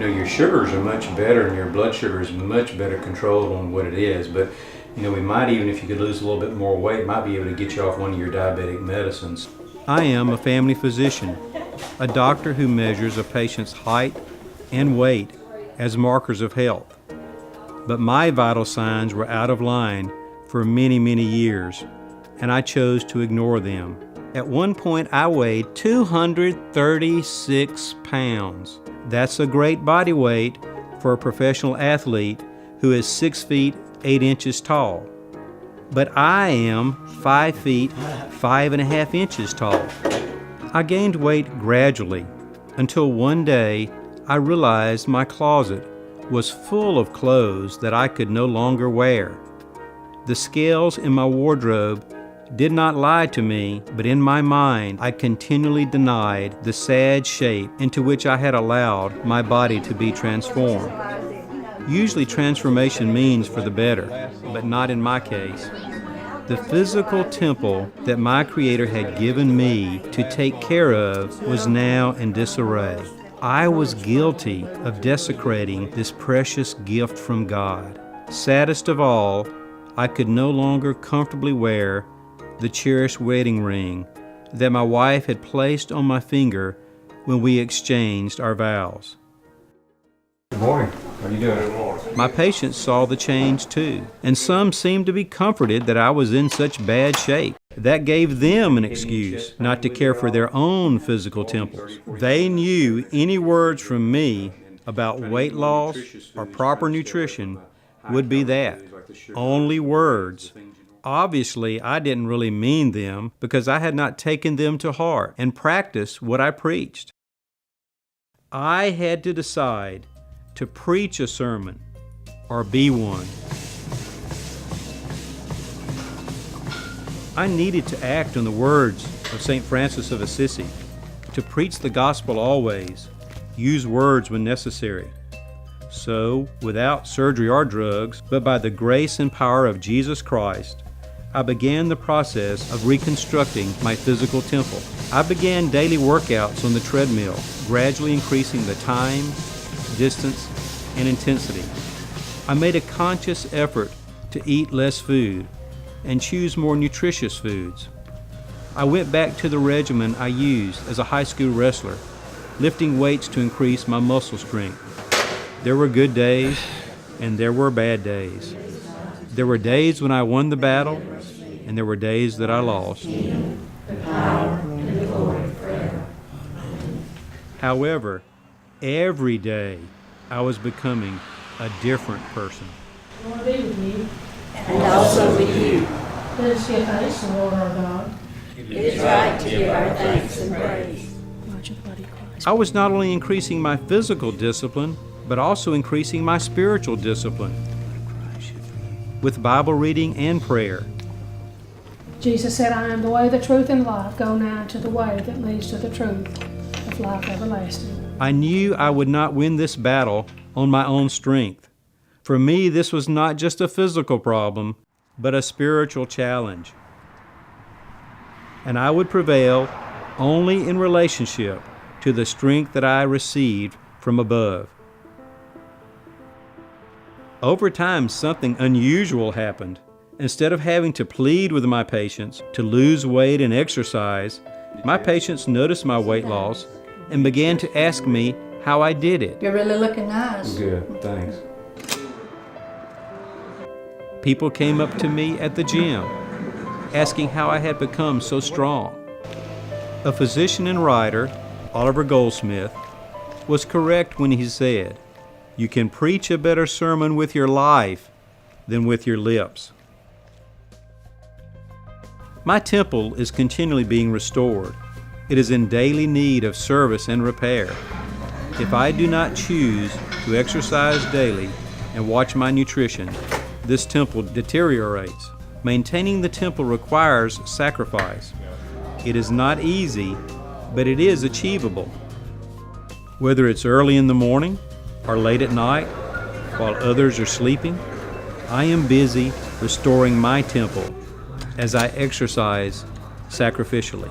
your sugars are much better and your blood sugar is much better controlled on what it is. But, we might, even if you could lose a little bit more weight, might be able to get you off one of your diabetic medicines. I am a family physician, a doctor who measures a patient's height and weight as markers of health. But my vital signs were out of line for many, many years, and I chose to ignore them. At one point, I weighed 236 pounds. That's a great body weight for a professional athlete who is 6 feet 8 inches tall. But I am 5 feet 5.5 inches tall. I gained weight gradually until one day I realized my closet was full of clothes that I could no longer wear. The scales in my wardrobe did not lie to me, but in my mind I continually denied the sad shape into which I had allowed my body to be transformed. Usually transformation means for the better, but not in my case. The physical temple that my Creator had given me to take care of was now in disarray. I was guilty of desecrating this precious gift from God. Saddest of all, I could no longer comfortably wear the cherished wedding ring that my wife had placed on my finger when we exchanged our vows. Good morning. How are you doing? My patients saw the change too, and some seemed to be comforted that I was in such bad shape. That gave them an excuse not to care for their own physical temples. They knew any words from me about weight loss or proper nutrition would be that. Only words. Obviously, I didn't really mean them because I had not taken them to heart and practiced what I preached. I had to decide to preach a sermon or be one. I needed to act on the words of St. Francis of Assisi, to preach the gospel always, use words when necessary. So, without surgery or drugs, but by the grace and power of Jesus Christ, I began the process of reconstructing my physical temple. I began daily workouts on the treadmill, gradually increasing the time, distance, and intensity. I made a conscious effort to eat less food and choose more nutritious foods. I went back to the regimen I used as a high school wrestler, lifting weights to increase my muscle strength. There were good days and there were bad days. There were days when I won the battle and there were days that I lost. However, every day I was becoming a different person. Lord be with you. And also with you. Let us give thanks to the Lord our God. It is right to give our thanks and praise. I was not only increasing my physical discipline, but also increasing my spiritual discipline with Bible reading and prayer. Jesus said, I am the way, the truth, and life. Go now to the way that leads to the truth of life everlasting. I knew I would not win this battle on my own strength. For me, this was not just a physical problem, but a spiritual challenge. And I would prevail only in relationship to the strength that I received from above. Over time, something unusual happened. Instead of having to plead with my patients to lose weight and exercise, my patients noticed my weight loss and began to ask me how I did it. You're really looking nice. Good, thanks. People came up to me at the gym, asking how I had become so strong. A physician and writer, Oliver Goldsmith, was correct when he said, "You can preach a better sermon with your life than with your lips." My temple is continually being restored. It is in daily need of service and repair. If I do not choose to exercise daily and watch my nutrition, this temple deteriorates. Maintaining the temple requires sacrifice. It is not easy, but it is achievable. Whether it's early in the morning or late at night while others are sleeping, I am busy restoring my temple as I exercise sacrificially.